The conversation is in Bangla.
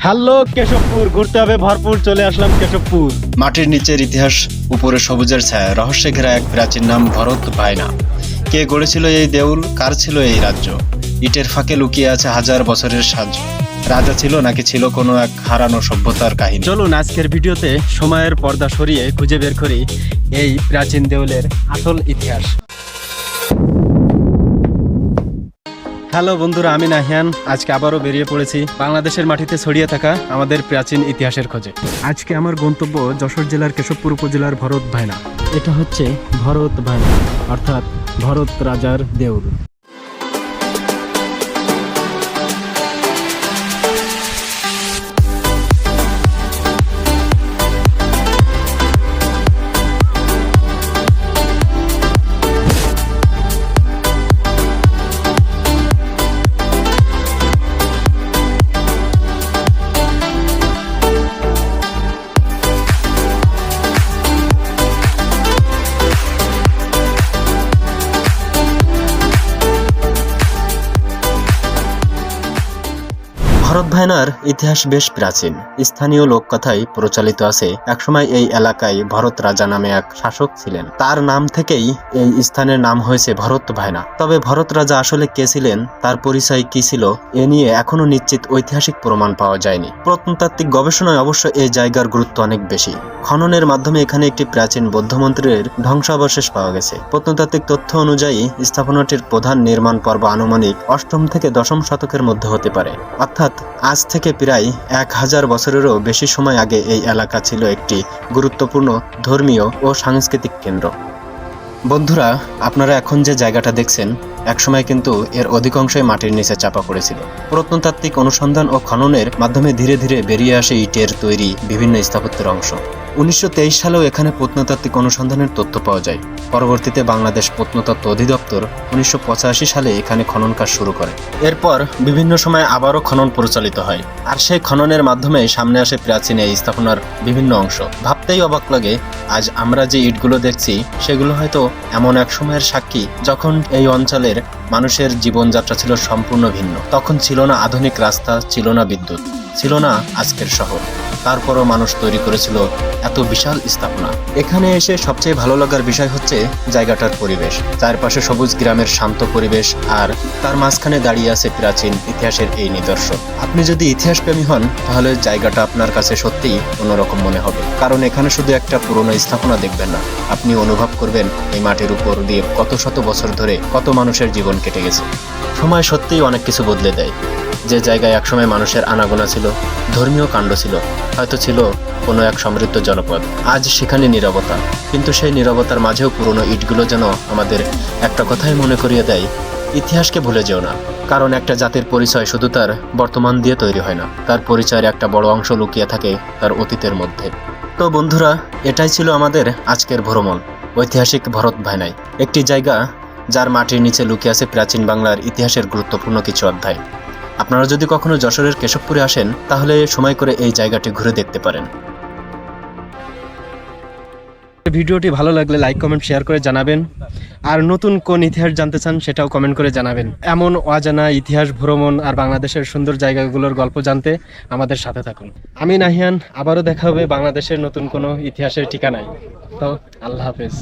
হ্যালো কেশবপুর, ঘুরতে হবে ভরপুর। চলে আসলাম কেশবপুর। মাটির নিচের ইতিহাস, উপরে সবুজের ছায়া, রহস্যে ঘেরা এক প্রাচীন নাম ভরত ভায়না। কে গড়েছিল এই দেউল, কার ছিল এই রাজ্য? ইটের ফাঁকে লুকিয়ে আছে হাজার বছরের সাজ। রাজা ছিল নাকি ছিল কোনো এক হারানো সভ্যতার কাহিনী? চলুন আজকের ভিডিওতে সময়ের পর্দা সরিয়ে খুঁজে বের করি এই প্রাচীন দেউলের আসল ইতিহাস। হ্যালো বন্ধুরা, আমি নাহিয়ান। আজকে আবারও বেরিয়ে পড়েছি বাংলাদেশের মাটিতে ছড়িয়ে থাকা আমাদের প্রাচীন ইতিহাসের খোঁজে। আজকে আমার গন্তব্য যশোর জেলার কেশবপুর উপজেলার ভরত ভায়না। এটা হচ্ছে ভরত ভায়না, অর্থাৎ ভরত রাজার দেউল। ভরত ভায়নার ইতিহাস বেশ প্রাচীন। স্থানীয় লোককথায় প্রচলিত আছে, একসময় এই এলাকায় ভরত রাজা নামে এক শাসক ছিলেন। তার নাম থেকেই এই স্থানের নাম হয়েছে ভরত ভায়না। তবে ভরত রাজা আসলে কে ছিলেন, তার পরিচয় কি ছিল, এ নিয়ে এখনো নিশ্চিত ঐতিহাসিক প্রমাণ পাওয়া যায়নি। প্রত্নতাত্ত্বিক গবেষণায় অবশ্য এই জায়গার গুরুত্ব অনেক বেশি। খননের মাধ্যমে এখানে একটি প্রাচীন বৌদ্ধ মন্দিরের ধ্বংসাবশেষ পাওয়া গেছে। প্রত্নতাত্ত্বিক তথ্য অনুযায়ী স্থাপনাটির প্রধান নির্মাণ পর্ব আনুমানিক 8ম থেকে 10ম শতকের মধ্যে হতে পারে। অর্থাৎ আজ থেকে প্রায় 1000 বছরেরও বেশি সময় আগে এই এলাকা ছিল একটি গুরুত্বপূর্ণ ধর্মীয় ও সাংস্কৃতিক কেন্দ্র। বন্ধুরা, আপনারা এখন যে জায়গাটা দেখছেন, একসময় কিন্তু এর অধিকাংশই মাটির নিচে চাপা পড়েছিল। প্রত্নতাত্ত্বিক অনুসন্ধান ও খননের মাধ্যমে ধীরে ধীরে বেরিয়ে আসে ইটের তৈরি বিভিন্ন স্থাপত্যের অংশ। 1923 সালেও এখানে প্রত্নতাত্ত্বিক অনুসন্ধানের তথ্য পাওয়া যায়। পরবর্তীতে বাংলাদেশ প্রত্নতত্ত্ব অধিদপ্তর 1985 সালে এখানে খনন কাজ শুরু করে। এরপর বিভিন্ন সময় আবারও খনন পরিচালিত হয়, আর সেই খননের মাধ্যমে সামনে আসে প্রাচীন এই স্থাপনার বিভিন্ন অংশ। ভাবতেই অবাক লাগে, আজ আমরা যে ইটগুলো দেখছি সেগুলো হয়তো এমন এক সময়ের সাক্ষী যখন এই অঞ্চলের মানুষের জীবনযাত্রা ছিল সম্পূর্ণ ভিন্ন। তখন ছিল না আধুনিক রাস্তা, ছিল না বিদ্যুৎ, ছিল না আজকের শহর। তারপরও মানুষ তৈরি করেছিল এত বিশাল স্থাপনা। এখানে এসে সবচেয়ে ভালো লাগার বিষয় হচ্ছে জায়গাটার পরিবেশ। চারপাশে সবুজ গ্রামের শান্ত পরিবেশ, আর তার মাঝখানে দাঁড়িয়ে আছে প্রাচীন ইতিহাসের এই নিদর্শন। আপনি যদি ইতিহাস প্রেমী হন, তাহলে জায়গাটা আপনার কাছে সত্যিই অন্যরকম মনে হবে। কারণ এখানে শুধু একটা পুরনো স্থাপনা দেখবেন না, আপনি অনুভব করবেন এই মাটির উপর দিয়ে কত শত বছর ধরে কত মানুষের জীবন কেটে গেছে। সময় সত্যিই অনেক কিছু বদলে দেয়। যে জায়গায় একসময় মানুষের আনাগোনা ছিল, ধর্মীয় কাণ্ড ছিল, হয়তো ছিল কোনো এক সমৃদ্ধ জনপদ, আজ সেখানে নীরবতা। কিন্তু সেই নীরবতার মাঝেও পুরনো ইটগুলো যেন আমাদের একটা কথাই মনে করিয়ে দেয়, ইতিহাসকে ভুলে যেও না। কারণ একটা জাতির পরিচয় শুধু তার বর্তমান দিয়ে তৈরি হয় না, তার পরিচয়ের একটা বড় অংশ লুকিয়ে থাকে তার অতীতের মধ্যে। তো বন্ধুরা, এটাই ছিল আমাদের আজকের ভ্রমণ ঐতিহাসিক ভরত ভায়নায়, একটি জায়গা যার মাটির নিচে লুকিয়ে আছে প্রাচীন বাংলার ইতিহাসের গুরুত্বপূর্ণ কিছু অধ্যায়। আপনারা যদি কখনো যশোরের কেশবপুরে আসেন, তাহলে সময় করে এই জায়গাটি ঘুরে দেখতে পারেন। ভিডিওটি ভালো লাগলে লাইক, কমেন্ট, শেয়ার করে জানাবেন। আর নতুন কোন ইতিহাস জানতে চান সেটাও কমেন্ট করে জানাবেন। এমন অজানা ইতিহাস, ভ্রমণ আর বাংলাদেশের সুন্দর জায়গাগুলোর গল্প জানতে আমাদের সাথে থাকুন। আমি নাহিয়ান, আবারও দেখা হবে বাংলাদেশের নতুন কোনো ইতিহাসের ঠিকানায়। তো আল্লাহ হাফেজ।